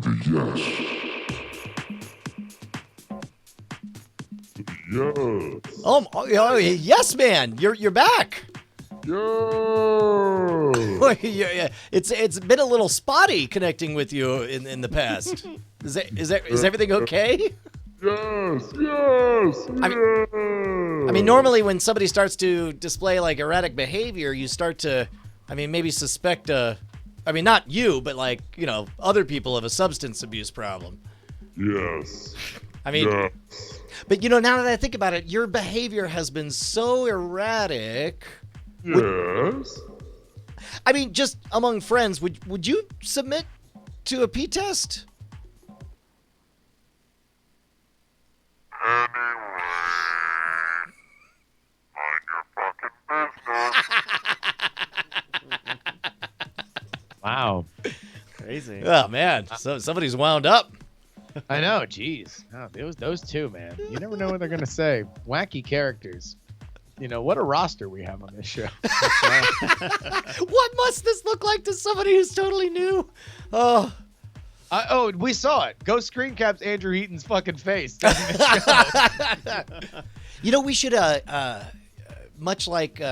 Yes. Yes. Oh, yes, man. You're back. Yo. Yeah. It's been a little spotty connecting with you in the past. Is everything okay? Yes. I mean, normally when somebody starts to display like erratic behavior, you start to, maybe suspect not you, but like, other people of a substance abuse problem. Yes. Yes. But now that I think about it, your behavior has been so erratic. Yes. Just among friends, would you submit to a P test? Wow. Crazy. Oh man, so somebody's wound up. I know, jeez. Oh, those two, man. You never know what they're gonna say. Wacky characters. What a roster we have on this show. What must this look like to somebody who's totally new? Oh. We saw it. Go screen caps Andrew Heaton's fucking face. We should much like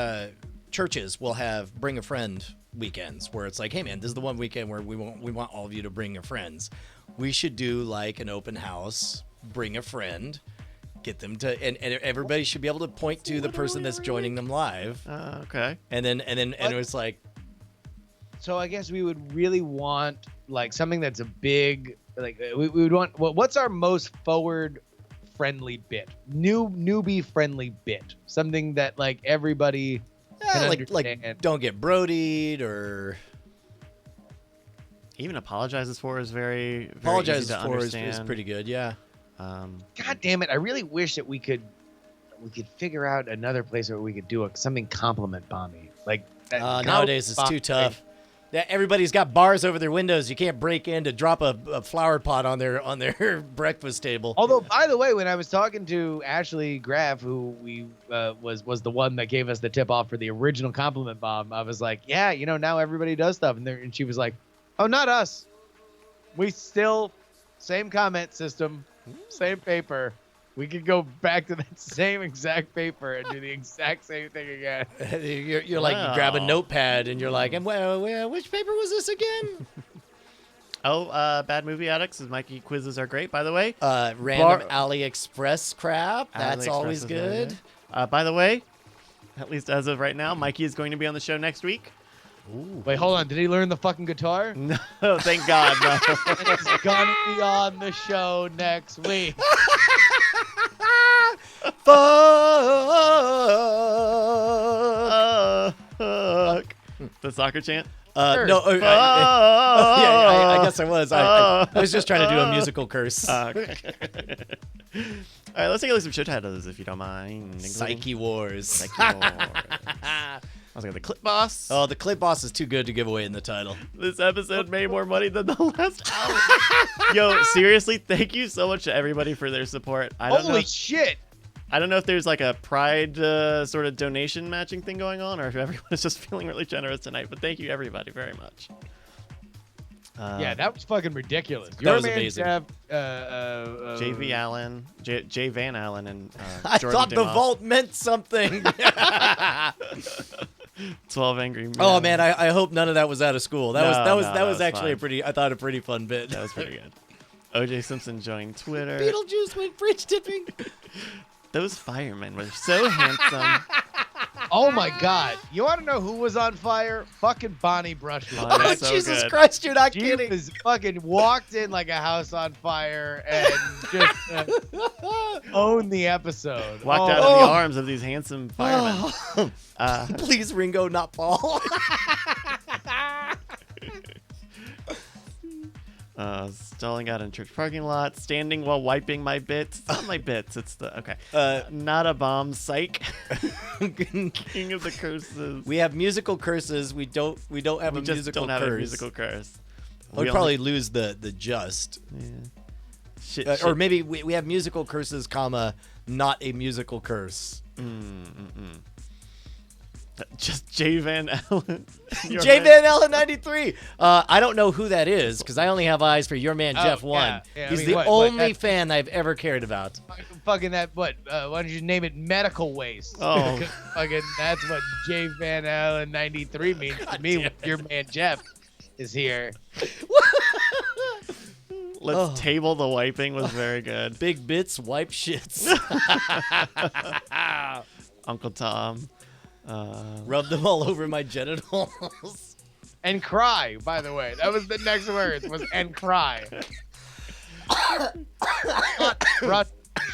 churches will have bring a friend weekends where it's like, hey man, this is the one weekend where we want all of you to bring your friends. We should do like an open house, bring a friend, get them to, and everybody should be able to point to the person that's joining them live. Okay. And then it was like, So I guess we would really want like something that's a big, like we would want. What's our most forward friendly bit? Newbie friendly bit. Something that like everybody can like understand. don't get brodied or Even apologizes for is very apologizes easy to for is understand. pretty good. Yeah. God damn it! I really wish that we could figure out another place where we could do something compliment bombing. Like nowadays it's too tough. Everybody's got bars over their windows. You can't break in to drop a flower pot on their breakfast table. Although, by the way, when I was talking to Ashley Graff, who we was the one that gave us the tip off for the original compliment bomb, I was like, yeah, now everybody does stuff, and she was like, oh, not us. We still same comment system, same paper. We could go back to that same exact paper and do the exact same thing again. You're like, you grab a notepad and you're like, and which paper was this again? Bad Movie Addicts. Mikey quizzes are great, by the way. Random AliExpress crap. That's AliExpress always is good. very By the way, at least as of right now, Mikey is going to be on the show next week. Ooh. Wait, hold on. Did he learn the fucking guitar? No, thank God, no. He's gonna be on the show next week. Fuck. The soccer chant? No. I guess I was. I was just trying to do a musical curse. Okay. All right, let's take a look at some show titles, if you don't mind. Psyche Wars. Psyche Wars. I was like, the Clip Boss. Oh, the Clip Boss is too good to give away in the title. This episode made more money than the last hour. Yo, seriously, thank you so much to everybody for their support. Holy shit! I don't know if there's like a pride sort of donation matching thing going on, or if everyone is just feeling really generous tonight. But thank you, everybody, very much. Yeah, that was fucking ridiculous. That was amazing. J.V. Allen, J. Van Allen, and I Jordan thought the Dimoff. vault meant something. 12 Angry Men. Oh man, I hope none of that was out of school. That was actually fine. a pretty fun bit. That was pretty good. O.J. Simpson joined Twitter. Beetlejuice went bridge tipping. Those firemen were so handsome. Oh my God! You want to know who was on fire? Fucking Bonnie Brushwood. Oh, Oh, so Jesus good. Christ, you're not She kidding. was fucking walked in like a house on fire and just owned the episode. Walked out in the arms of these handsome firemen. Please, Ringo, not Paul. Stalling out in church parking lot, standing while wiping my bits. It's not my bits. It's the not a bomb. Psych. King of the curses. We have musical curses. We don't have a just musical don't have curse. a musical curse. We'd probably lose the just. Yeah. Shit, Or maybe we have musical curses, comma, not a musical curse. Just J Van Allen. J Van Allen 93. I don't know who that is because I only have eyes for your man Jeff 1. yeah. I He's mean, the what, only that- fan I've ever cared about. Fucking that, what? Why don't you name it medical waste? Oh. Fucking, that's what J Van Allen 93 means to me when your man Jeff is here. Let's table the wiping was very good. Big bits, wipe shits. Uncle Tom. Rub them all over my genitals. And cry, by the way. That was the next words, was and cry.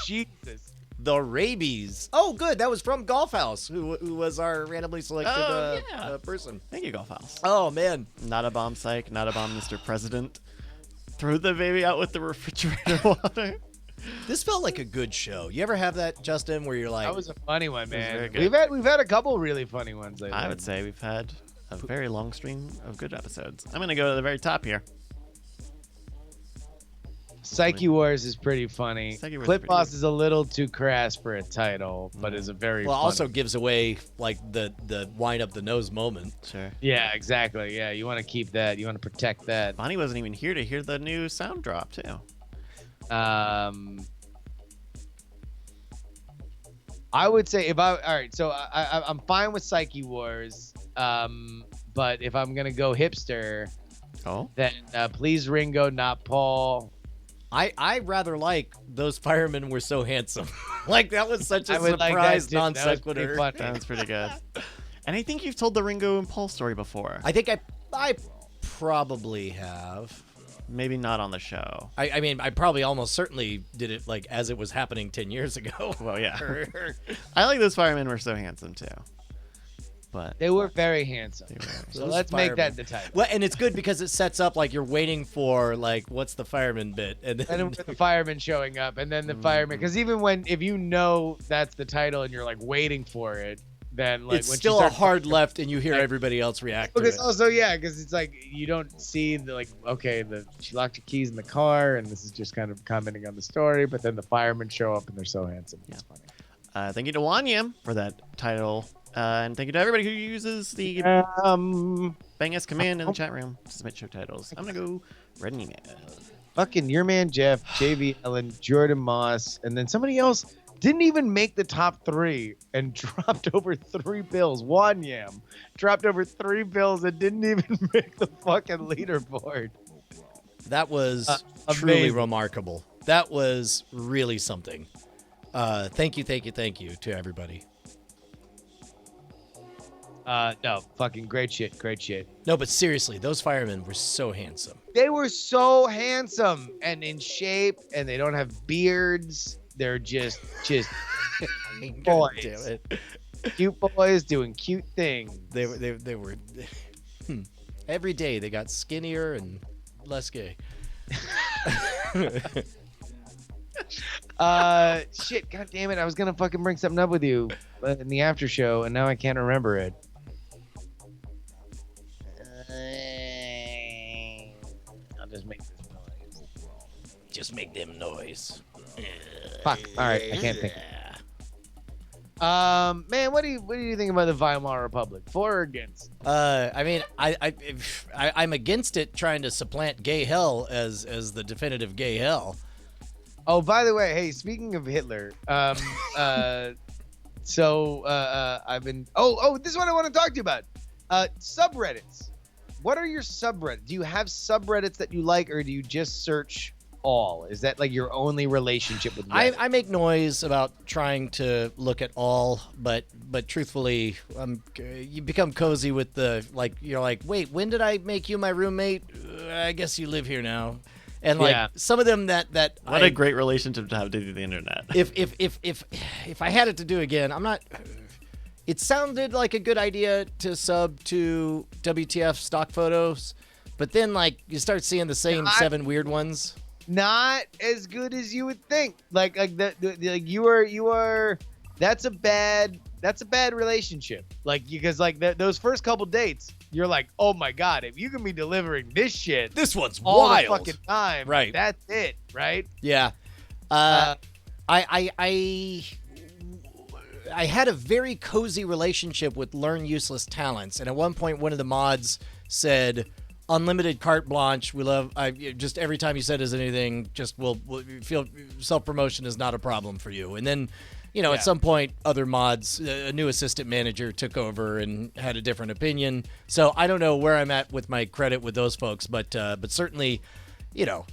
Jesus. The rabies. Oh, good. That was from Golf House, who was our randomly selected yeah. person. Thank you, Golf House. Oh, man. Not a bomb psych, not a bomb, Mr. President. Throw the baby out with the refrigerator water. This felt like a good show. You ever have that, Justin, where you're like, That was a funny one, very man. good. We've had a couple really funny ones lately. I would say we've had a very long stream of good episodes. I'm going to go to the very top here. Psyche Wars is pretty funny. Psyche Wars is Clip pretty Boss good. is a little too crass for a title, but is a very well, funny. also gives away like the wind up the nose moment. Sure. Yeah, exactly. Yeah, you want to keep that. You want to protect that. Bonnie wasn't even here to hear the new sound drop, too. I would say all right, so I'm fine with Psyche Wars. But if I'm gonna go hipster, Oh? then please Ringo, not Paul. I rather like those firemen were so handsome. Like that was such a I would like surprise that too. non That was pretty sequitur. funny. Sounds pretty good. And I think you've told the Ringo and Paul story before. I think I probably have. Maybe not on the show. I mean, I probably almost certainly did it like as it was happening 10 years ago. Well, yeah. I like those firemen were so handsome, too. But They were very handsome. they were. So Those let's make that firemen. the title. Well, and it's good because it sets up like you're waiting for like what's the fireman bit, and And then then with the fireman showing up, and then the fireman, because even if you know that's the title and you're like waiting for it, then like it's when she still a starts- hard left, and you hear everybody else react to Because it. also, yeah, because it's like you don't see the like, okay, she locked her keys in the car, and this is just kind of commenting on the story. But then the firemen show up, and they're so handsome. It's funny. Thank you to Wanyam for that title. And thank you to everybody who uses the Bang S command in the chat room to submit show titles. I'm going to go read an email. Fucking your man Jeff, JV Ellen, Jordan Moss, and then somebody else didn't even make the top 3 and dropped over 3 bills. Wanyam dropped over 3 bills and didn't even make the fucking leaderboard. That was truly amazing. remarkable. That was really something. Thank you to everybody. No, fucking great shit. No, but seriously, those firemen were so handsome. They were so handsome and in shape, and they don't have beards. They're just God boys. damn it. Cute boys doing cute things. They were every day they got skinnier and less gay. Shit, god damn it. I was gonna fucking bring something up with you in the after show, and now I can't remember it. I'll just make this noise. Just make them noise. Fuck. All right, I can't think. Man, what do you think about the Weimar Republic? For or against? I mean, I'm against it trying to supplant gay hell as the definitive gay hell. Oh, by the way, hey, speaking of Hitler, so I've been. Oh, this is what I want to talk to you about. Subreddits. What are your subreddits? Do you have subreddits that you like, or do you just search all? Is that like your only relationship with Reddit? I make noise about trying to look at all, but truthfully, you become cozy with the like. You're like, wait, when did I make you my roommate? I guess you live here now, and like Yeah. some of them that What a great relationship to have to the internet. if I had it to do again, I'm not. It sounded like a good idea to sub to WTF stock photos, but then like you start seeing the same 7 weird ones. Not as good as you would think. Like like you are. That's a bad relationship. Like because like those first couple dates, you're like, oh my god, if you can be delivering this shit This one's all wild. the fucking time, Right. That's it, right? Yeah. I I had a very cozy relationship with Learn Useless Talents, and at one point, one of the mods said, "Unlimited carte blanche. We love. Just every time you said anything, just we'll feel self promotion is not a problem for you." And then, at some point, other mods, a new assistant manager took over and had a different opinion. So I don't know where I'm at with my credit with those folks, but certainly,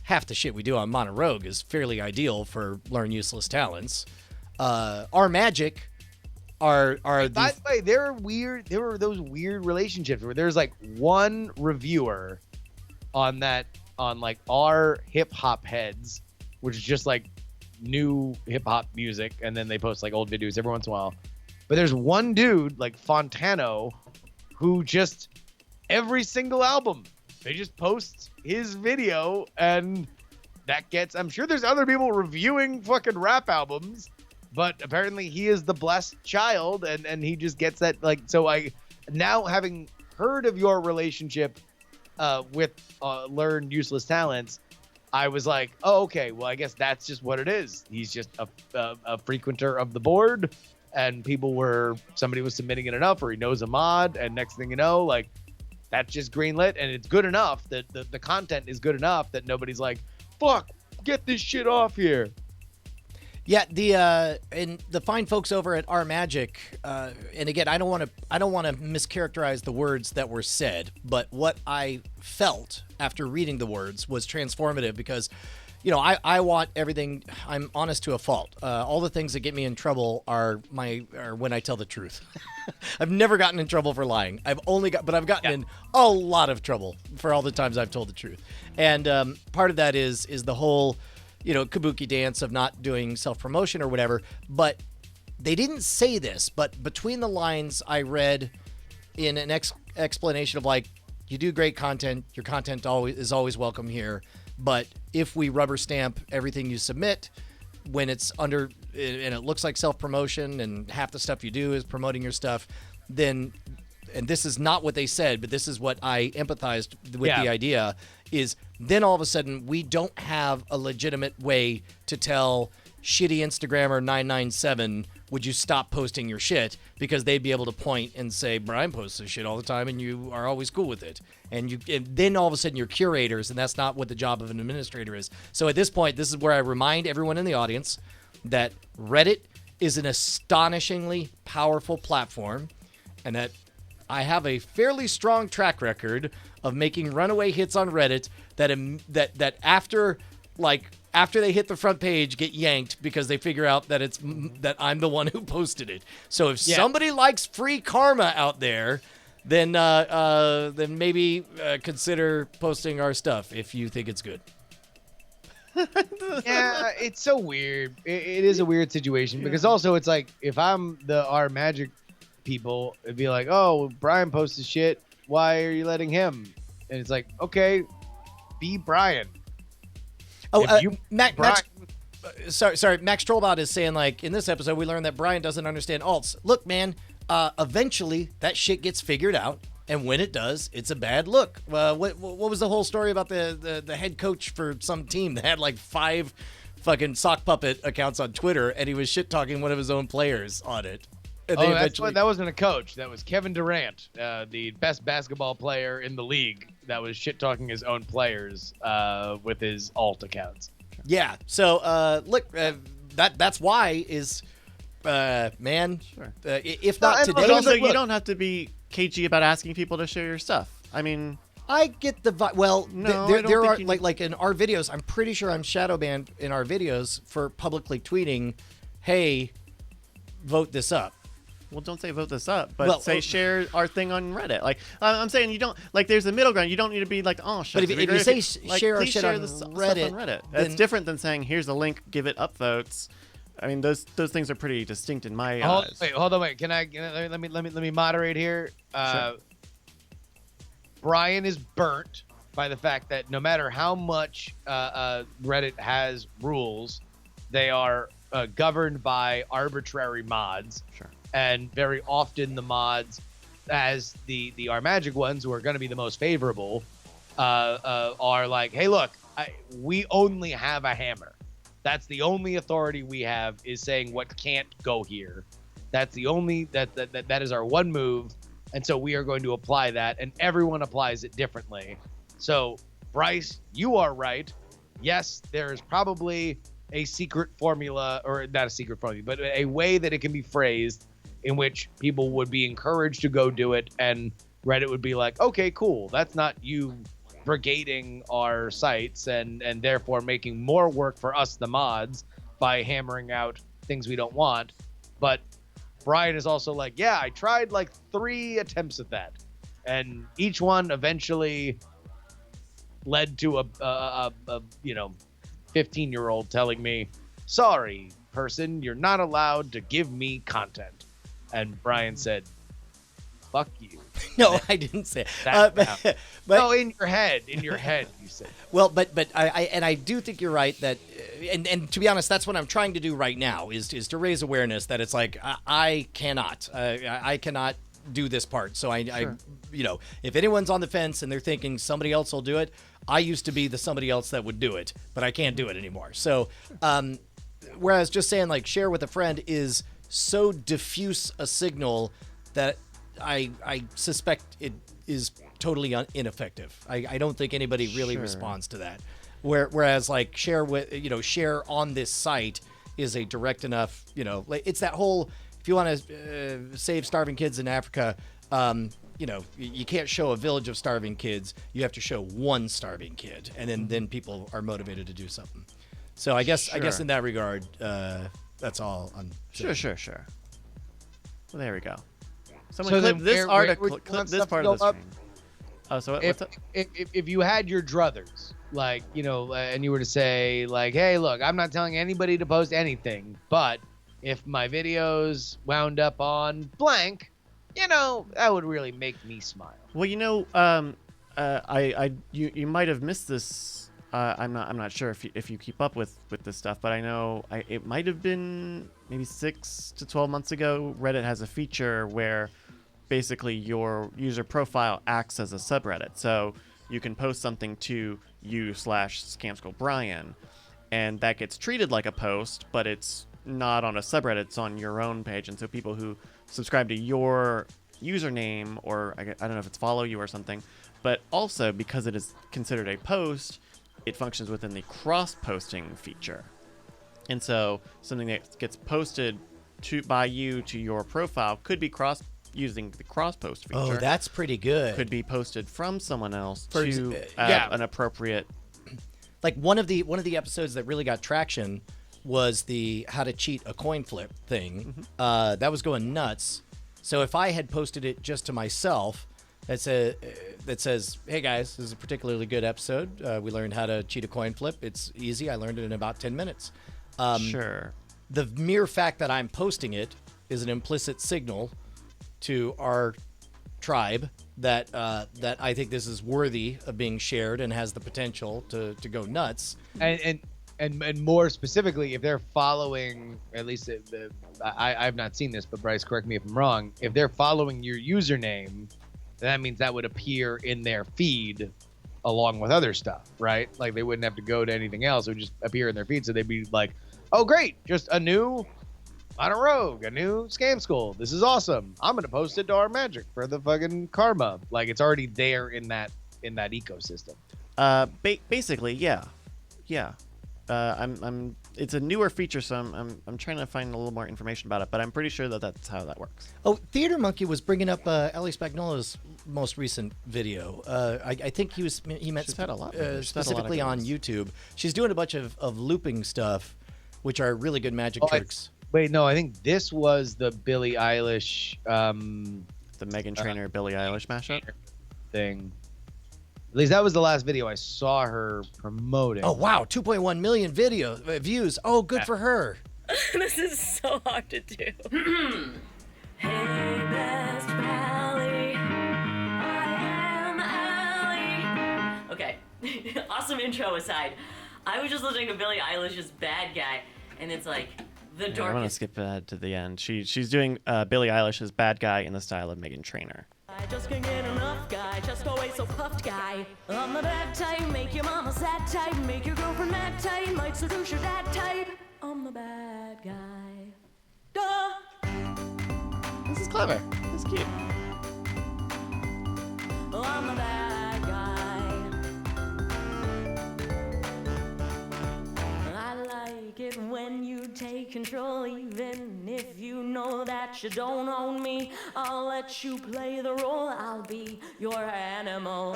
half the shit we do on Mono Rogue is fairly ideal for Learn Useless Talents. Our Magic are By the way, there were those weird relationships where there's like one reviewer on like our hip hop heads, which is just like new hip hop music, and then they post like old videos every once in a while. But there's one dude like Fontano who just every single album they just post his video, and that gets, I'm sure there's other people reviewing fucking rap albums, but apparently he is the blessed child, and he just gets that, like, so I now, having heard of your relationship with Learn Useless Talents, I was like, oh, okay, well, I guess that's just what it is. He's just a frequenter of the board, and somebody was submitting it enough, or he knows a mod, and next thing you know, like, that's just greenlit, and it's good enough that the content is good enough that nobody's like, fuck, get this shit off here. Yeah, and the fine folks over at Our Magic, and again, I don't want to mischaracterize the words that were said, but what I felt after reading the words was transformative, because, I want everything. I'm honest to a fault. All the things that get me in trouble are when I tell the truth. I've never gotten in trouble for lying. I've gotten in a lot of trouble for all the times I've told the truth, and part of that is the whole, kabuki dance of not doing self-promotion or whatever. But they didn't say this, but between the lines I read in an explanation of, like, you do great content, your content is always welcome here, but if we rubber stamp everything you submit when it's under, and it looks like self-promotion and half the stuff you do is promoting your stuff, then, and this is not what they said, but this is what I empathized with the idea, is then all of a sudden we don't have a legitimate way to tell shitty Instagrammer 997, would you stop posting your shit? Because they'd be able to point and say, Brian posts this shit all the time and you are always cool with it. And then all of a sudden you're curators, and that's not what the job of an administrator is. So at this point, this is where I remind everyone in the audience that Reddit is an astonishingly powerful platform, and that I have a fairly strong track record of making runaway hits on Reddit that after they hit the front page get yanked because they figure out that I'm the one who posted it. So if somebody likes free karma out there, then maybe consider posting our stuff if you think it's good. Yeah, it's so weird. It is a weird situation, because also it's like, if I'm Our Magic people, it'd be like, oh, Brian posted shit, why are you letting him? And it's like, okay, be Brian. Oh, Max Trollbot is saying, like, in this episode we learned that Brian doesn't understand alts. Look, man, eventually that shit gets figured out, and when it does, it's a bad look. What was the whole story about the head coach for some team that had like 5 fucking sock puppet accounts on Twitter, and he was shit talking one of his own players on it? That wasn't a coach. That was Kevin Durant, the best basketball player in the league, that was shit talking his own players with his alt accounts. Yeah. So look, that's why is man. Sure. If not today, but also you don't have to be cagey about asking people to share your stuff. I mean, I get the vibe. Well, no, there are like in our videos. I'm pretty sure I'm shadow banned in our videos for publicly tweeting, "Hey, vote this up." Well, don't say vote this up, but say share our thing on Reddit. Like, I'm saying, you don't, like, there's a middle ground. You don't need to be like, oh, shut up. But if you say share our shit on Reddit, that's different than saying here's a link, give it up votes. I mean, those things are pretty distinct in my eyes. Hold on, wait. Let me moderate here. Sure. Brian is burnt by the fact that no matter how much Reddit has rules, they are governed by arbitrary mods. Sure. And very often the mods, as the Our Magic ones, who are going to be the most favorable, are like, hey, look, we only have a hammer. That's the only authority we have, is saying what can't go here. That's the only that is our one move, and so we are going to apply that, and everyone applies it differently. So Bryce, you are right. Yes, there is probably a secret formula, or not a secret formula, but a way that it can be phrased in which people would be encouraged to go do it, and Reddit would be like, okay, cool, that's not you brigading our sites and therefore making more work for us, the mods, by hammering out things we don't want. But Brian is also like, yeah, I tried like 3 attempts at that, and each one eventually led to a 15-year-old telling me, sorry, person, you're not allowed to give me content. And Brian said, fuck you. No, I didn't say it. But no, in your head you said. Well, but I do think you're right that, and to be honest, that's what I'm trying to do right now is to raise awareness that it's like I cannot do this part. So I if anyone's on the fence and they're thinking somebody else will do it, I used to be the somebody else that would do it, but I can't do it anymore. So whereas just saying like share with a friend is so diffuse a signal that I suspect it is totally ineffective. I don't think anybody really responds to that. Whereas like share on this site is a direct enough, it's that whole, if you want to save starving kids in Africa, you can't show a village of starving kids. You have to show one starving kid, and then people are motivated to do something. So I guess in that regard, that's all I'm saying. Sure. Well, there we go. Someone So clip then this article, clip clip this stuff part to of the go up? stream. Oh, so If, what's up? if you had your druthers, like, and you were to say, like, hey, look, I'm not telling anybody to post anything, but if my videos wound up on blank, that would really make me smile. Well, you might have missed this. I'm not sure if you keep up with this stuff, but I know it might have been maybe 6 to 12 months ago. Reddit has a feature where basically your user profile acts as a subreddit, so you can post something to you/ScamSchoolBrian, and that gets treated like a post, but it's not on a subreddit; it's on your own page, and so people who subscribe to your username, or I don't know if it's follow you or something, but also because it is considered a post, it functions within the cross-posting feature. And so something that gets posted by you to your profile could be using the cross-post feature. Oh, that's pretty good. Could be posted from someone else For to an appropriate. Like one of the episodes that really got traction was the how to cheat a coin flip thing. Mm-hmm. That was going nuts. So if I had posted it just to myself, that says, hey guys, this is a particularly good episode. We learned how to cheat a coin flip. It's easy. I learned it in about 10 minutes. Sure. The mere fact that I'm posting it is an implicit signal to our tribe that I think this is worthy of being shared and has the potential to go nuts. And more specifically, if they're following, at least I've not seen this, but Bryce, correct me if I'm wrong. If they're following your username, that means that would appear in their feed along with other stuff, right? Like they wouldn't have to go to anything else. It would just appear in their feed. So they'd be like, oh, great, just a new on a rogue, a new scam school. This is awesome. I'm going to post it to our magic for the fucking karma. Like it's already there in that ecosystem. Basically, yeah. It's a newer feature, so I'm trying to find a little more information about it, but I'm pretty sure that's how that works. Oh, Theater Monkey was bringing up Ellie Spagnola's most recent video. I think he meant She's had a lot. specifically on YouTube. She's doing a bunch of looping stuff, which are really good magic tricks. Wait, no, I think this was the Billie Eilish The Meghan Trainor Billie Eilish mashup thing. At least that was the last video I saw her promoting. Oh wow, 2.1 million views. Oh, good for her. This is so hard to do. Hey, best pally, I am Allie. Okay, awesome intro aside. I was just listening to Billie Eilish's Bad Guy, and it's like the I want to skip ahead to the end. She's doing Billie Eilish's Bad Guy in the style of Meghan Trainor. I just can't get enough guy, just always so puffed guy. I'm the bad type, make your mama sad type, make your girlfriend mad type, might seduce your dad type. I'm the bad guy. Duh! This is clever. This is cute. Oh, I'm a bad guy. I like it when you take control, even if you know that you don't own me. I'll let you play the role, I'll be your animal.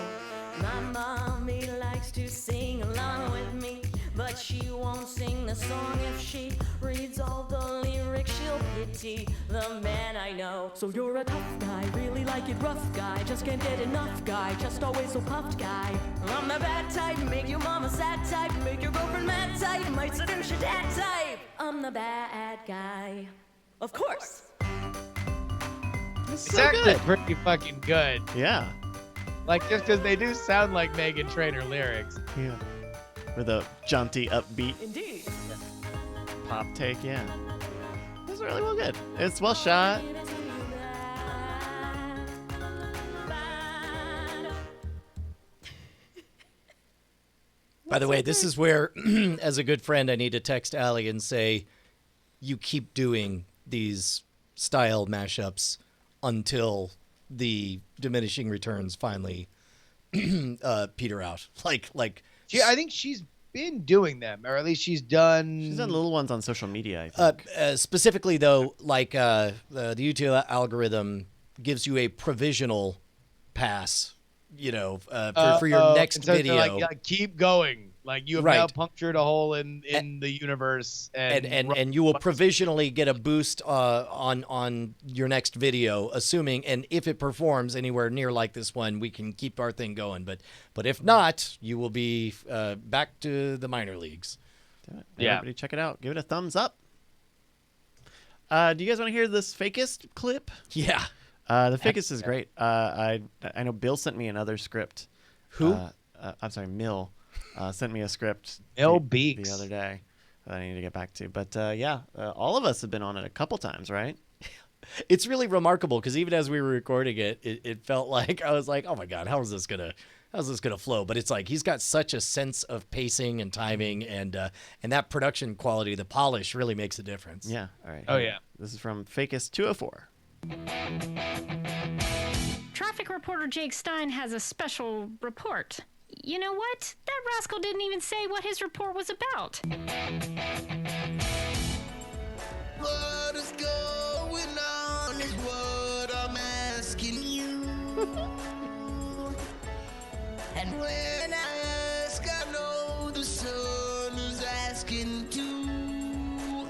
My mommy likes to sing along with me, but she won't sing the song. If she reads all the lyrics, she'll pity the man I know. So you're a tough guy, really like it rough guy, just can't get enough guy, just always so puffed guy. I'm the bad type, make your mama sad type, make your girlfriend mad type, might seduce your dad type. I'm the bad guy. Of course. This is It's so actually good. pretty fucking good. Yeah. Like, just because they do sound like Meghan Trainor lyrics. Yeah. With a jaunty, upbeat Indeed. pop take, yeah. This is really well good. It's well shot. By the way, this is where, as a good friend, I need to text Allie and say, you keep doing these style mashups until the diminishing returns finally peter out. Like. I think she's been doing them, or at least she's done. She's done little ones on social media, I think. Specifically, though, like the YouTube algorithm gives you a provisional pass, for your next and so they're video. like, keep going. Like, you have now punctured a hole in the universe, and you will provisionally get a boost on your next video, assuming, and if it performs anywhere near like this one, we can keep our thing going. But if not, you will be back to the minor leagues. Do it. Yeah. Everybody check it out. Give it a thumbs up. Do you guys want to hear this fakest clip? Yeah. The fakest is great. I know Bill sent me another script. Who? I'm sorry, Mill. Sent me a script Mel the Beeks. other day that I need to get back to. But all of us have been on it a couple times, right? It's really remarkable because even as we were recording it felt like I was like, oh my God, how's this gonna flow? But it's like he's got such a sense of pacing and timing, and that production quality, the polish, really makes a difference. Yeah. All right. Oh, yeah. This is from Fakest 204. Traffic reporter Jake Stein has a special report. You know what? That rascal didn't even say what his report was about. What is going on is what I'm asking you. And when I ask, I know the sun is asking too.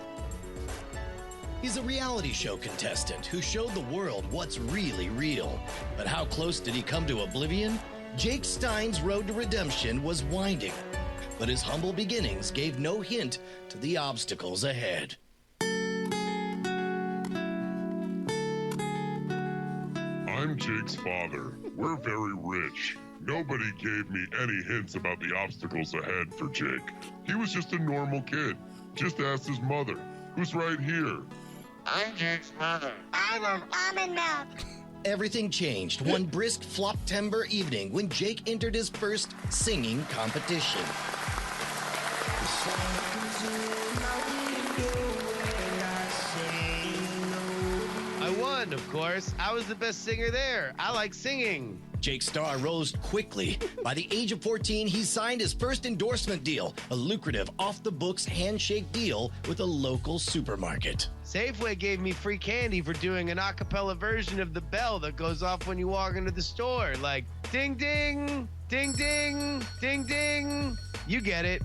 He's a reality show contestant who showed the world what's really real. But how close did he come to oblivion? Jake Stein's road to redemption was winding, but his humble beginnings gave no hint to the obstacles ahead. I'm Jake's father. We're very rich. Nobody gave me any hints about the obstacles ahead for Jake. He was just a normal kid. Just ask his mother, who's right here. I'm Jake's mother. I'm an almond milk. Everything changed one brisk Floptember evening when Jake entered his first singing competition. I won, of course. I was the best singer there. I like singing. Jake's star rose quickly. By the age of 14, he signed his first endorsement deal, a lucrative off-the-books handshake deal with a local supermarket. Safeway gave me free candy for doing an a cappella version of the bell that goes off when you walk into the store. Like, ding, ding, ding, ding, ding, ding. You get it.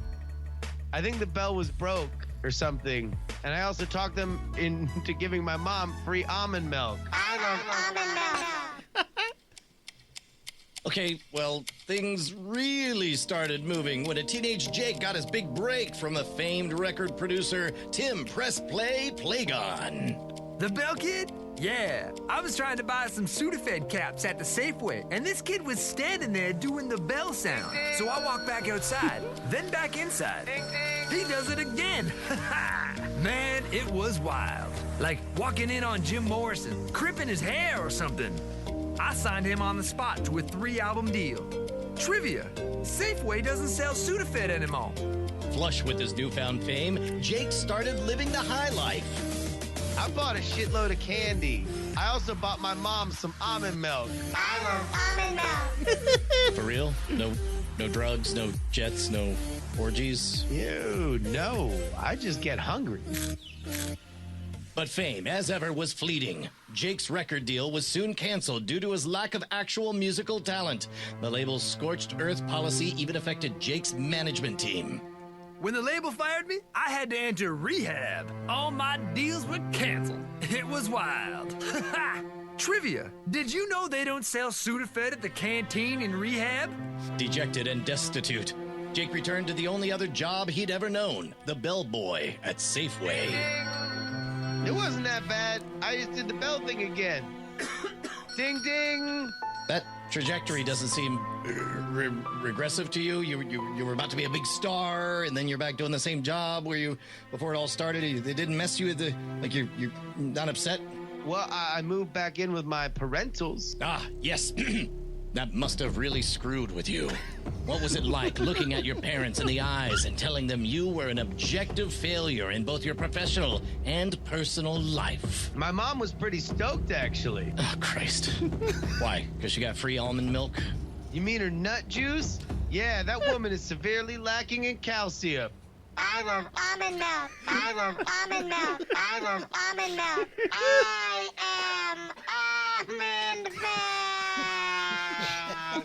I think the bell was broke or something. And I also talked them into giving my mom free almond milk. I love almond milk. Okay, well, things really started moving when a teenage Jake got his big break from a famed record producer, Tim Press Play Plagon. The Bell Kid? Yeah, I was trying to buy some Sudafed caps at the Safeway, and this kid was standing there doing the bell sound. So I walked back outside, then back inside. He does it again. Man, it was wild. Like walking in on Jim Morrison, crimping his hair or something. I signed him on the spot to a 3-album deal. Trivia, Safeway doesn't sell Sudafed anymore. Flush with his newfound fame, Jake started living the high life. I bought a shitload of candy. I also bought my mom some almond milk. I love almond milk. For real? No drugs, no jets, no orgies? Ew, no. I just get hungry. But fame, as ever, was fleeting. Jake's record deal was soon canceled due to his lack of actual musical talent. The label's scorched earth policy even affected Jake's management team. When the label fired me, I had to enter rehab. All my deals were canceled. It was wild. Trivia. Did you know they don't sell Sudafed at the canteen in rehab? Dejected and destitute, Jake returned to the only other job he'd ever known, the bellboy at Safeway. It wasn't that bad. I just did the bell thing again. Ding, ding. That trajectory doesn't seem regressive to you. You were about to be a big star, and then you're back doing the same job where you before it all started. They didn't mess you with you're not upset. Well, I moved back in with my parentals. Ah, yes. That must have really screwed with you. What was it like looking at your parents in the eyes and telling them you were an objective failure in both your professional and personal life? My mom was pretty stoked, actually. Oh, Christ. Why? Because she got free almond milk? You mean her nut juice? Yeah, that woman is severely lacking in calcium. I love almond milk. I love almond milk. I love almond milk. I am almond milk.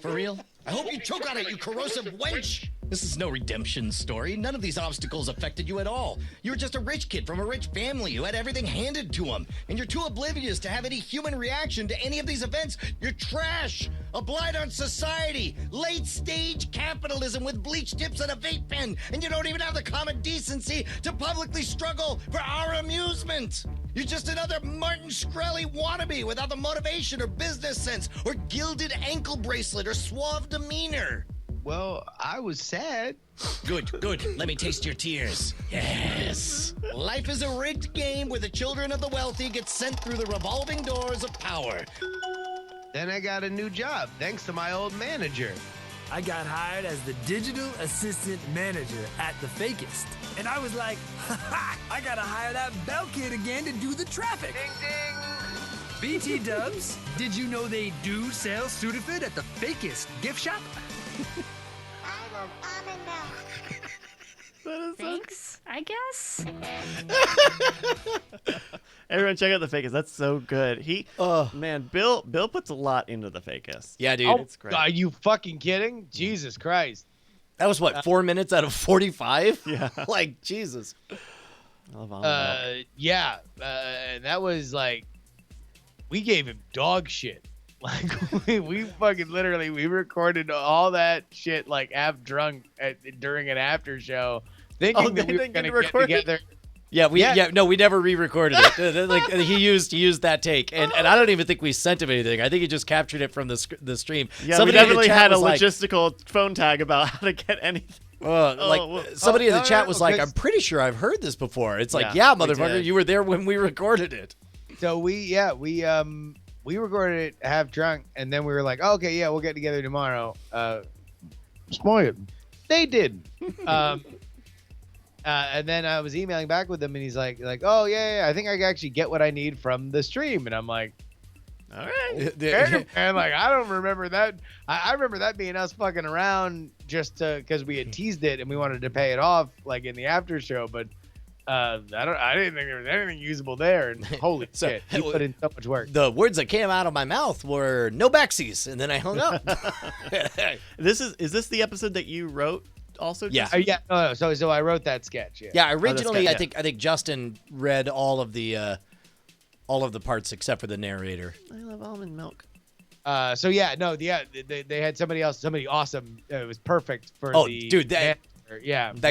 For real? I hope you choke on it, you corrosive wench! This is no redemption story. None of these obstacles affected you at all. You were just a rich kid from a rich family who had everything handed to him. And you're too oblivious to have any human reaction to any of these events. You're trash! A blight on society! Late-stage capitalism with bleach tips and a vape pen! And you don't even have the common decency to publicly struggle for our amusement! You're just another Martin Shkreli wannabe without the motivation or business sense or gilded ankle bracelet or suave demeanor. Well, I was sad. Good. Let me taste your tears. Yes. Life is a rigged game where the children of the wealthy get sent through the revolving doors of power. Then I got a new job, thanks to my old manager. I got hired as the digital assistant manager at the Fakest. And I was like, I gotta hire that bell kid again to do the traffic. Ding, ding. BT Dubs, did you know they do sell Sudafed at the Fakest gift shop? I love almond milk. Thanks, I guess. Everyone, check out the Fakest. That's so good. Man, Bill puts a lot into the Fakest. Yeah, dude. Oh, It's great. are you fucking kidding? Jesus Christ. That was what, 4 minutes out of 45? Yeah. Like, Jesus. I love almond milk. Yeah. And that was like, we gave him dog shit. Like, we fucking literally, we recorded all that shit like half drunk during an after show, thinking that we were going to get together. Yeah, we never re-recorded it. Like he used that take, and I don't even think we sent him anything. I think he just captured it from the stream. Yeah, Somebody we in the definitely chat had a was like, logistical phone tag about how to get anything. Somebody in the no, chat no, was like, because- "I'm pretty sure I've heard this before." It's like, Yeah, yeah, we motherfucker, did. you were there when we recorded it. So we recorded it half drunk, and then we were like, oh, okay, yeah, we'll get together tomorrow. Spoiled. They did. And then I was emailing back with him, and he's like, oh yeah, I think I actually get what I need from the stream, and I'm like, All right. and like I don't remember that. I remember that being us fucking around just because we had teased it and we wanted to pay it off like in the after show, but. I didn't think there was anything usable there, and holy shit, he put in so much work. The words that came out of my mouth were no backsies, and then I hung up. Is this the episode that you wrote also? Yeah. Justin? No. So I wrote that sketch. Yeah, originally good, I think Justin read all of the parts except for the narrator. I love almond milk. They had somebody awesome. It was perfect for Oh, the dude, that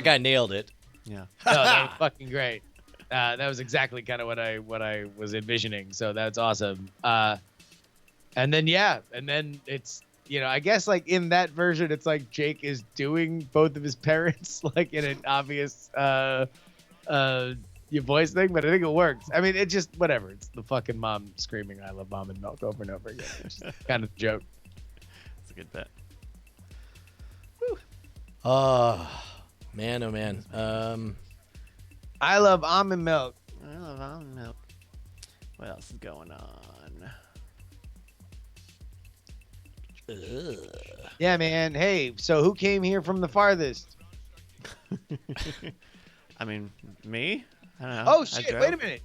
guy nailed it. Yeah. No, that was fucking great. That was exactly kind of what I was envisioning. So that's awesome. And then it's I guess like in that version, it's like Jake is doing both of his parents like in an obvious your voice thing, but I think it works. I mean, it just whatever. It's the fucking mom screaming "I love almond milk" over and over again. It's just kind of a joke. It's a good bet. Man, oh man. I love almond milk. I love almond milk. What else is going on? Yeah, man. Hey, so who came here from the farthest? I mean, me? I don't know. Oh I shit! drove. Wait a minute.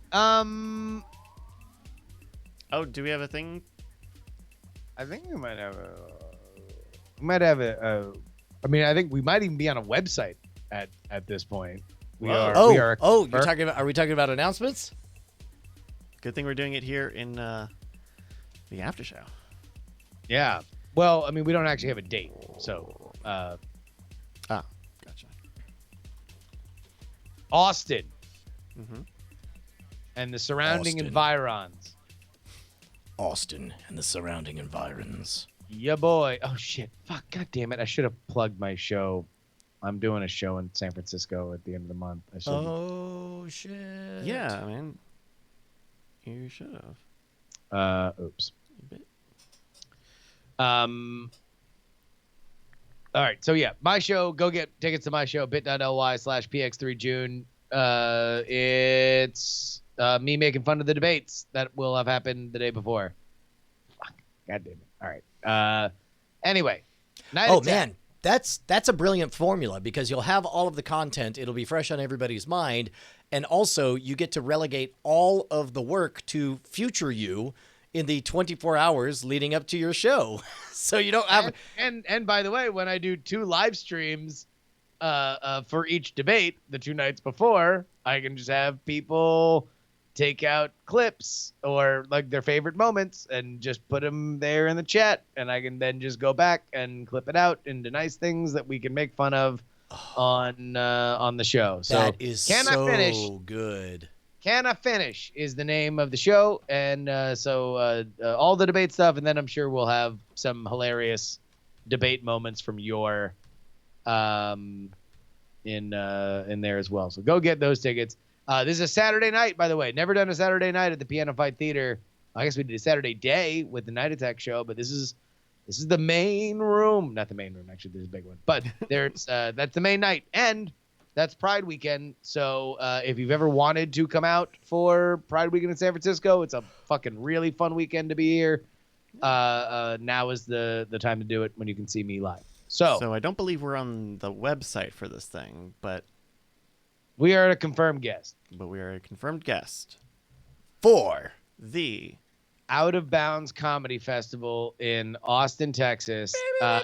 Oh, do we have a thing? I think we might have a. We might have a. I mean, I think we might even be on a website at this point. We Whoa. are. Oh, we are. you're talking about? Are we talking about announcements? Good thing we're doing it here in the after show. Yeah. Well, I mean, we don't actually have a date, so. Gotcha. Austin Mm-hmm. and the surrounding Austin. environs. Austin and the surrounding environs. Yeah, boy. Oh shit! Fuck! God damn it! I should have plugged my show. I'm doing a show in San Francisco at the end of the month. I should. Oh shit! Yeah, I mean, you should have. Oops. You bet. All right. So yeah, my show. Go get tickets to my show. bit.ly/px3june. It's me making fun of the debates that will have happened the day before. Fuck. God damn it. All right. Anyway. Night Oh Attack. man, that's a brilliant formula because you'll have all of the content. It'll be fresh on everybody's mind, and also you get to relegate all of the work to future you in the 24 hours leading up to your show. So you don't have. And by the way, when I do 2 live streams for each debate the 2 nights before, I can just have people take out clips or like their favorite moments and just put them there in the chat, and I can then just go back and clip it out into nice things that we can make fun of on the show. So That is Can I so Finish? good. Can I Finish is the name of the show, and so all the debate stuff, and then I'm sure we'll have some hilarious debate moments from your in there as well. So go get those tickets. This is a Saturday night, by the way. Never done a Saturday night at the Piano Fight Theater. I guess we did a Saturday day with the Night Attack show, but this is the main room. Not the main room, actually. There's a big one, but there's that's the main night, and that's Pride Weekend. So if you've ever wanted to come out for Pride Weekend in San Francisco, it's a fucking really fun weekend to be here. Now is the time to do it when you can see me live. So I don't believe we're on the website for this thing, but we are a confirmed guest. we are a confirmed guest. For The Out of Bounds Comedy Festival in Austin, Texas. Now,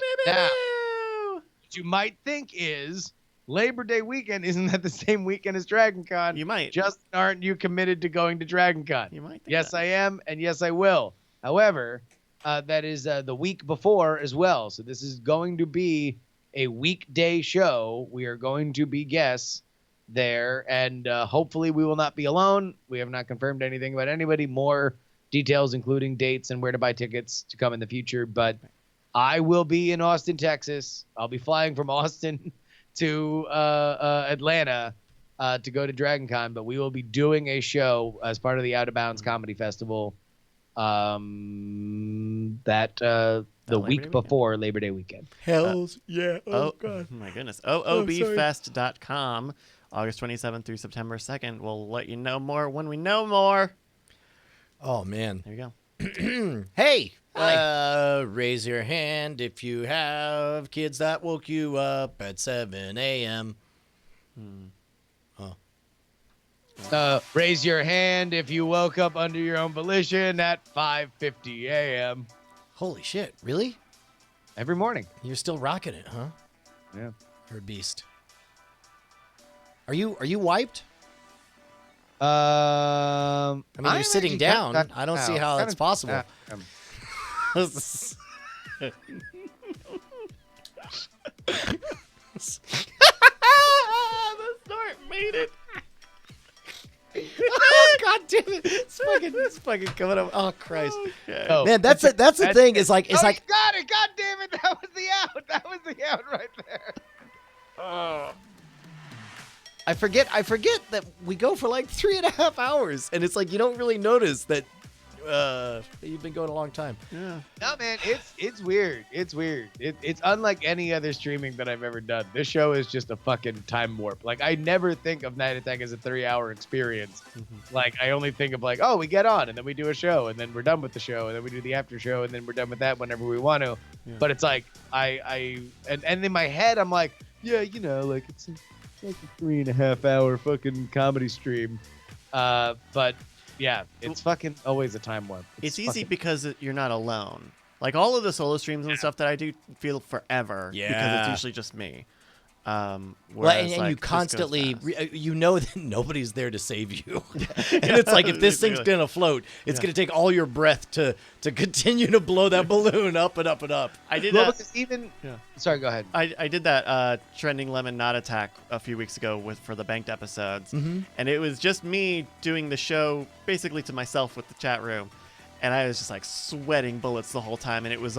what you might think is Labor Day weekend. Isn't that the same weekend as Dragon Con? You might. Just aren't you committed to going to Dragon Con? You might think Yes, that. I am, and yes, I will. However, that is the week before as well. So this is going to be a weekday show. We are going to be guests there, and hopefully we will not be alone. We have not confirmed anything about anybody. More details, including dates and where to buy tickets, to come in the future. But I will be in Austin, Texas. I'll be flying from Austin to Atlanta to go to Dragon Con, but we will be doing a show as part of the Out of Bounds Comedy Festival the Labor week Day before Labor Day weekend. Hells yeah. Oh, my goodness. OOBfest.com, August 27th through September 2nd. We'll let you know more when we know more. Oh man. There you go. Hey, raise your hand if you have kids that woke you up at 7 a.m. Raise your hand if you woke up under your own volition at 5:50 a.m. Holy shit! Really? every morning. You're still rocking it, huh? Yeah. You're a beast. Are you wiped? I I mean, you're sitting down. I don't see how that's possible. The snort made it. Oh, God damn it! It's fucking coming up. Oh Christ! Okay. Oh, Man, that's the thing. It's like you got it. God damn it! That was the out. That was the out right there. I forget that we go for like 3.5 hours, and it's like you don't really notice that you've been going a long time. Yeah. No, man, it's weird. It's weird. It's unlike any other streaming that I've ever done. This show is just a fucking time warp. Like, I never think of Night Attack as a 3-hour experience. Like, I only think of like, oh, we get on and then we do a show and then we're done with the show and then we do the after show and then we're done with that whenever we want to. Yeah. But it's like and in my head I'm like, yeah, you know, like it's like a 3.5 hour fucking comedy stream. But yeah, it's fucking always a time warp. It's easy fucking- because you're not alone. Like all of the solo streams and stuff that I do feel forever because Yeah. it's usually just me. Well, Whereas, and like, you this goes constantly, fast. you know that nobody's there to save you. And it's like, if this thing's going to float, it's going to take all your breath to continue to blow that balloon up and up and up. I did Well, that. because even Yeah. sorry, go ahead. I did that trending lemon not attack a few weeks ago for the banked episodes, and it was just me doing the show basically to myself with the chat room, and I was just like sweating bullets the whole time, and it was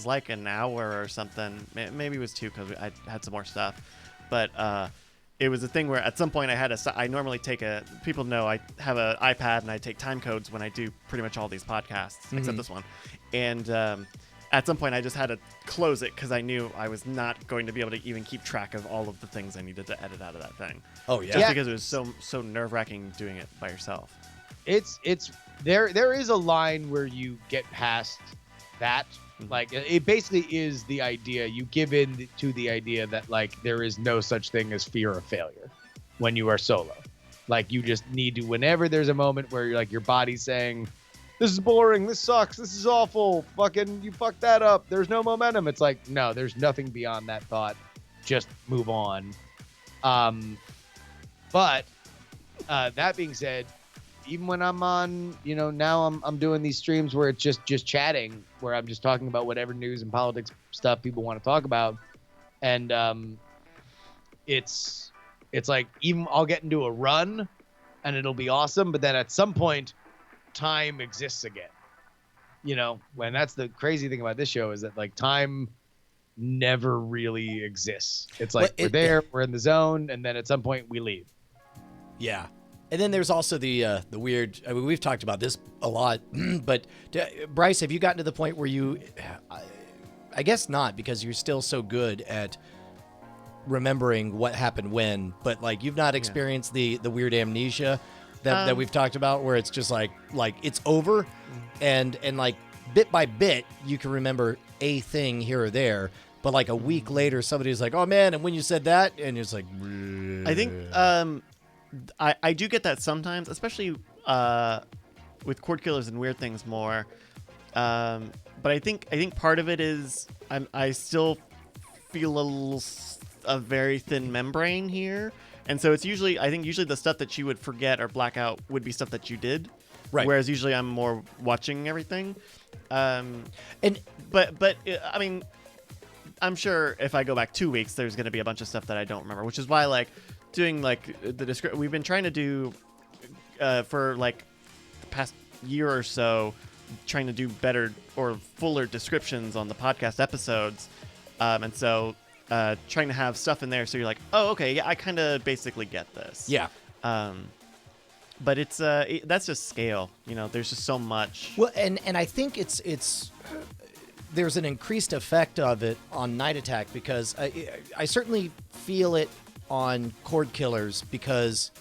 like an hour or something. Maybe it was 2 because I had some more stuff, but it was a thing where at some point I normally take people know I have an iPad and I take time codes when I do pretty much all these podcasts except this one, and at some point I just had to close it because I knew I was not going to be able to even keep track of all of the things I needed to edit out of that thing. Oh, yeah. Just because it was so nerve-wracking doing it by yourself. It's there is a line where you get past that. Like, it basically is the idea, you give in to the idea that like there is no such thing as fear of failure when you are solo. Like, you just need to, whenever there's a moment where you're like, your body's saying, this is boring, this sucks, this is awful, fucking you fucked that up, there's no momentum. It's like, no, there's nothing beyond that thought, just move on. But that being said, even when I'm on, you know, now I'm doing these streams where it's just chatting, where I'm just talking about whatever news and politics stuff people want to talk about, and it's like, even I'll get into a run and it'll be awesome, but then at some point time exists again, you know. When that's the crazy thing about this show, is that like time never really exists. It's like, we're there, we're in the zone, and then at some point we leave. Yeah. And then there's also the weird, I mean, we've talked about this a lot, but Bryce, have you gotten to the point where you, I guess not, because you're still so good at remembering what happened when, but like you've not experienced the weird amnesia that we've talked about, where it's just like it's over and like bit by bit you can remember a thing here or there, but like a week later somebody's like, oh man, and when you said that, and it's like, I think I do get that sometimes, especially with cord killers and weird things more. But I think part of it is I still feel a very thin membrane here, and so it's usually the stuff that you would forget or black out would be stuff that you did, right? Whereas usually I'm more watching everything. I mean, I'm sure if I go back 2 weeks, there's going to be a bunch of stuff that I don't remember, which is why like doing like the description we've been trying to do for like the past year or so, trying to do better or fuller descriptions on the podcast episodes, and so trying to have stuff in there so you're like, oh okay, yeah, I kind of basically get this. Yeah. But it's that's just scale, you know. There's just so much. Well, and I think it's there's an increased effect of it on Night Attack, because I certainly feel it on Cord Killers, because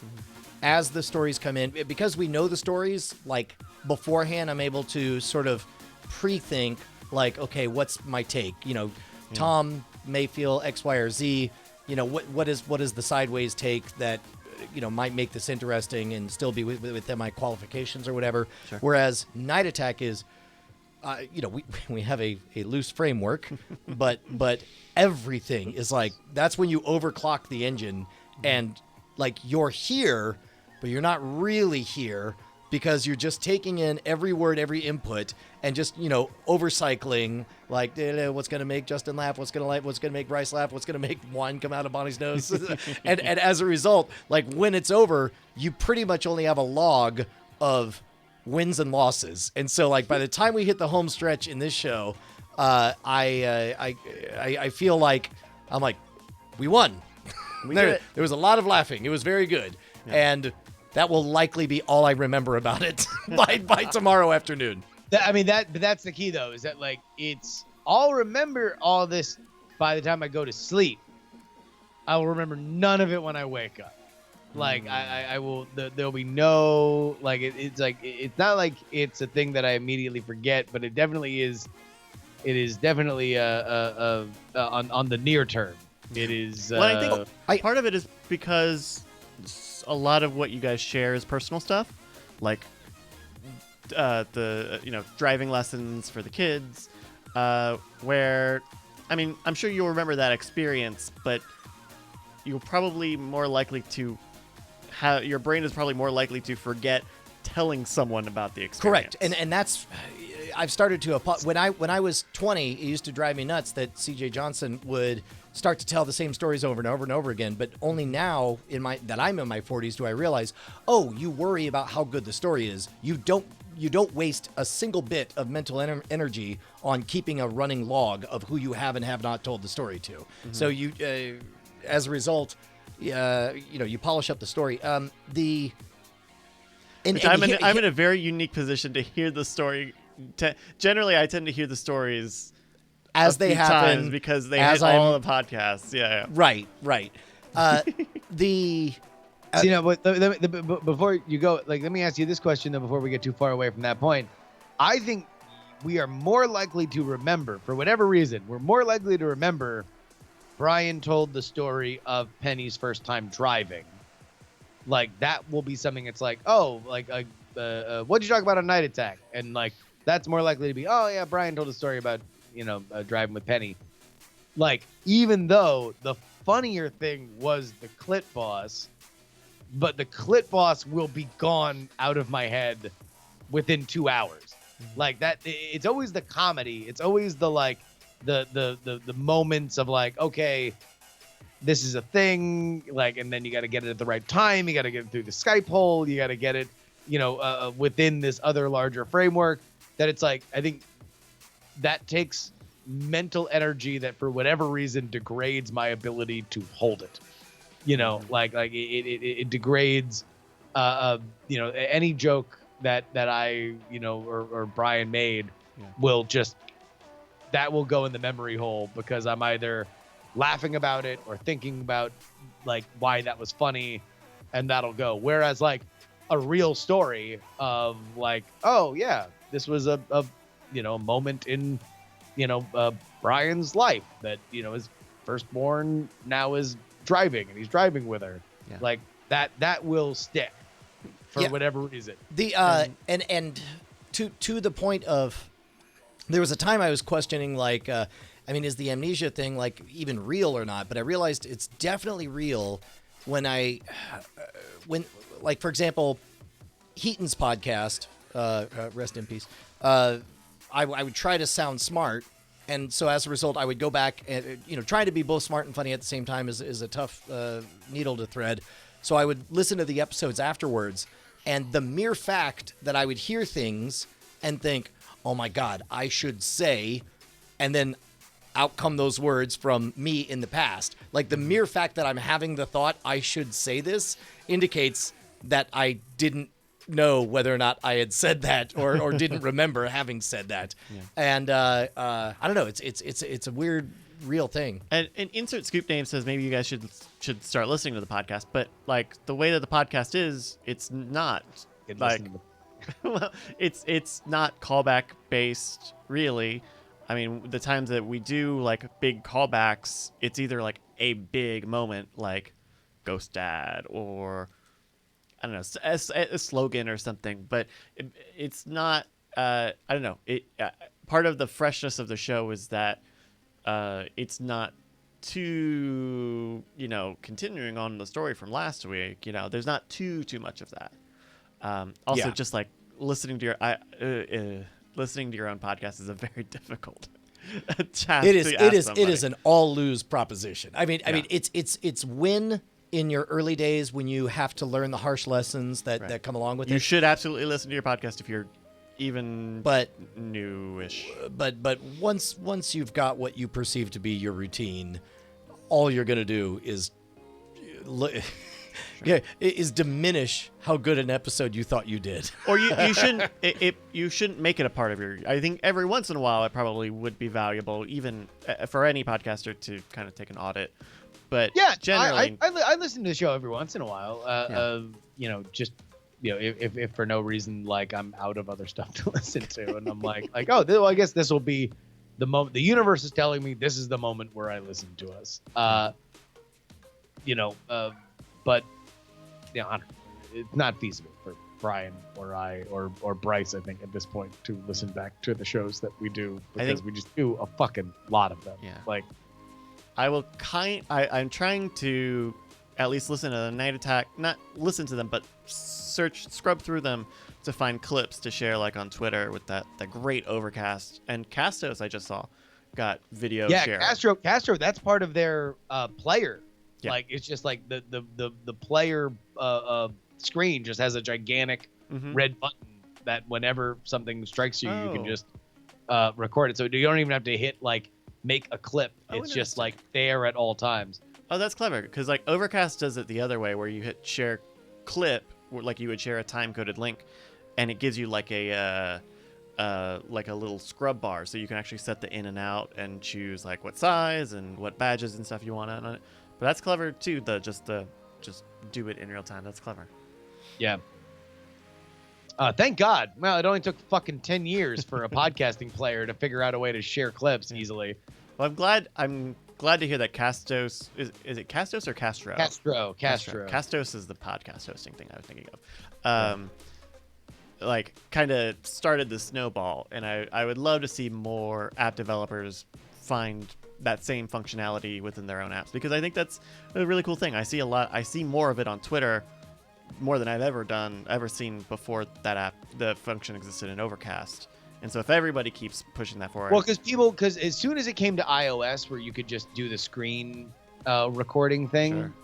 as the stories come in, because we know the stories like beforehand, I'm able to sort of pre-think like, okay, what's my take? You know, Tom may feel X, Y, or Z. You know, what is the sideways take that, you know, might make this interesting and still be within my qualifications or whatever. Sure. Whereas Night Attack is, you know, we have a loose framework, but everything is like, that's when you overclock the engine, and like you're here, but you're not really here, because you're just taking in every word, every input, and just, you know, overcycling, like, what's going to make Justin laugh, what's going to make Bryce laugh, what's going to make wine come out of Bonnie's nose. and as a result, like when it's over, you pretty much only have a log of wins and losses. And so like by the time we hit the home stretch in this show, I feel like I'm like, we won. There was a lot of laughing. It was very good. Yeah. And that will likely be all I remember about it by tomorrow afternoon. But that's the key though, is that like I'll remember all this by the time I go to sleep. I will remember none of it when I wake up. Like I will, there'll be no like it's like it's not like it's a thing that I immediately forget, but it definitely is. It is definitely on the near term. It is. Well, I think part of it is because a lot of what you guys share is personal stuff, like the driving lessons for the kids, where I mean I'm sure you'll remember that experience, but you're probably more likely to have your brain is probably more likely to forget telling someone about the experience. Correct, and that's I've started to when I was 20, it used to drive me nuts that C.J. Johnson would start to tell the same stories over and over and over again. But only now that I'm in my 40s do I realize, oh, you worry about how good the story is. You don't waste a single bit of mental energy on keeping a running log of who you have and have not told the story to. Mm-hmm. So you, as a result, you polish up the story. I'm in a very unique position to hear the story. Generally, I tend to hear the stories as they happen because they hit all the podcasts. Yeah. Right. Before you go, like, let me ask you this question though. Before we get too far away from that point, I think we are more likely to remember, for whatever reason, we're more likely to remember Brian told the story of Penny's first time driving. Like, that will be something that's like, oh, like, what'd you talk about on Night Attack? And, like, that's more likely to be, oh, yeah, Brian told a story about, driving with Penny. Like, even though the funnier thing was the Clit Boss, but the Clit Boss will be gone out of my head within 2 hours. Like, that, it's always the comedy. It's always the, like, the moments of, like, okay, this is a thing, like, and then you got to get it at the right time. You got to get it through the Skype hole. You got to get it, within this other larger framework. That it's like, I think that takes mental energy that for whatever reason degrades my ability to hold it. Like it degrades, any joke that I, or Brian made will just, that will go in the memory hole because I'm either laughing about it or thinking about like why that was funny, and that'll go. Whereas like a real story of like, oh yeah, this was a moment in Brian's life that his firstborn now is driving and he's driving with her. Yeah. Like that will stick for whatever reason. The and to the point of, there was a time I was questioning like is the amnesia thing like even real or not? But I realized it's definitely real when like, for example, Heaton's podcast, rest in peace. I would try to sound smart, and so as a result, I would go back and trying to be both smart and funny at the same time is a tough needle to thread. So I would listen to the episodes afterwards, and the mere fact that I would hear things and think, "Oh my God, I should say," and then out come those words from me in the past. Like the mere fact that I'm having the thought I should say this indicates that I didn't know whether or not I had said that or didn't remember having said that. Yeah. And I don't know. It's a weird, real thing. And Insert Scoop Name says maybe you guys should start listening to the podcast. But like the way that the podcast is, it's not like well, it's not callback based really. I mean, the times that we do like big callbacks, it's either like a big moment like Ghost Dad or I don't know, a slogan or something, but it's not, I don't know. Part of the freshness of the show is that it's not too, continuing on the story from last week. There's not too much of that. Also, just like listening to your own podcast is a very difficult task. It is an all lose proposition. I mean, it's win in your early days when you have to learn the harsh lessons that come along with it. You should absolutely listen to your podcast if you're even newish. But once you've got what you perceive to be your routine, all you're going to do is is diminish how good an episode you thought you did. Or you shouldn't you shouldn't make it a part of your. I think every once in a while it probably would be valuable, even for any podcaster, to kind of take an audit. But Yeah, generally, I listen to the show every once in a while. Just if for no reason, like I'm out of other stuff to listen to, and I'm like, well, I guess this will be the moment. The universe is telling me this is the moment where I listen to us. But I don't know. It's not feasible for Brian or I or Bryce, I think, at this point, to listen back to the shows that we do, because we just do a fucking lot of them. Yeah. Like, I'm trying to at least listen to the Night Attack, not listen to them, but scrub through them to find clips to share, like on Twitter with that great Overcast. And Castos, I just saw, got video share. Castro, that's part of their player. Yeah. Like, it's just like the player screen just has a gigantic red button that whenever something strikes you, you can just record it. So you don't even have to hit like make a clip. It's just like there at all times. Oh, that's clever, because like Overcast does it the other way, where you hit share clip, like you would share a time-coded link, and it gives you like a little scrub bar, so you can actually set the in and out and choose like what size and what badges and stuff you want on it. But that's clever too. Just do it in real time. That's clever. Yeah. Thank God. Well, it only took fucking 10 years for a podcasting player to figure out a way to share clips easily. Well, I'm glad to hear that Castos is it Castos or Castro? Castro. Castos is the podcast hosting thing I was thinking of. Like kind of started the snowball, and I would love to see more app developers find that same functionality within their own apps, because I think that's a really cool thing. I see more of it on Twitter, more than I've ever seen before that app. The function existed in Overcast. And so if everybody keeps pushing that forward. Well, because as soon as it came to iOS, where you could just do the screen recording thing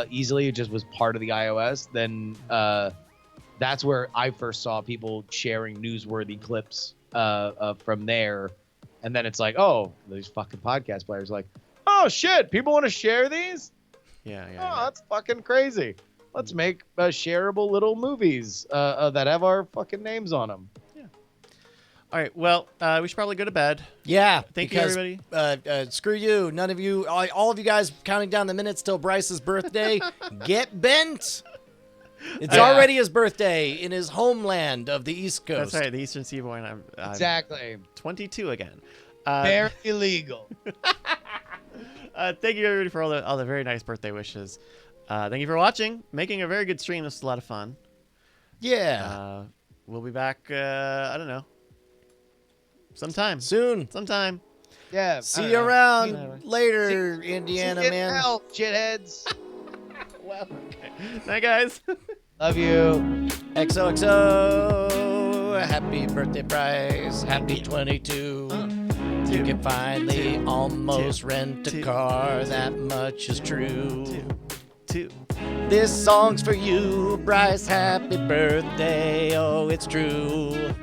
easily, it just was part of the iOS, then that's where I first saw people sharing newsworthy clips from there. And then it's like, oh, these fucking podcast players are like, oh, shit, people want to share these? Yeah. That's fucking crazy. Let's make shareable little movies that have our fucking names on them. All right, well, we should probably go to bed. Yeah. Thank you, everybody. Screw you. None of you, all of you guys counting down the minutes till Bryce's birthday, get bent. It's already his birthday in his homeland of the East Coast. That's right, the Eastern Seaboard. I'm exactly 22 again. Very illegal. Thank you, everybody, for all the very nice birthday wishes. Thank you for watching, making a very good stream. This was a lot of fun. Yeah. We'll be back, I don't know, sometime. Yeah. See you around later, Indiana man. Hell, shitheads. Well, okay. Night, guys. Love you. XOXO. Happy birthday, Bryce. Happy 22. You can finally almost rent a car. That much is true. Two. This song's for you, Bryce. Happy birthday. Oh, it's true.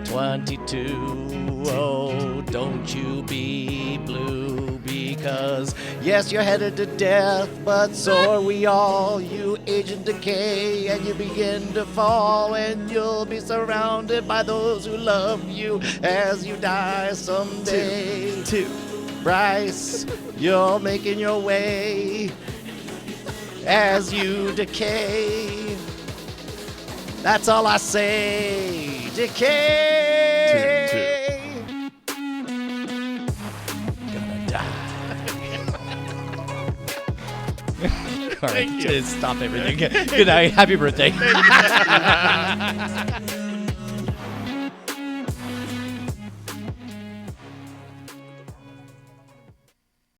22. Oh, don't you be blue, because yes, you're headed to death, but so are we all. You age and decay, and you begin to fall, and you'll be surrounded by those who love you as you die someday. Two. Bryce, you're making your way as you decay. That's all I say. Decay. Two. Gonna die. All right, stop everything. Good night. Happy birthday.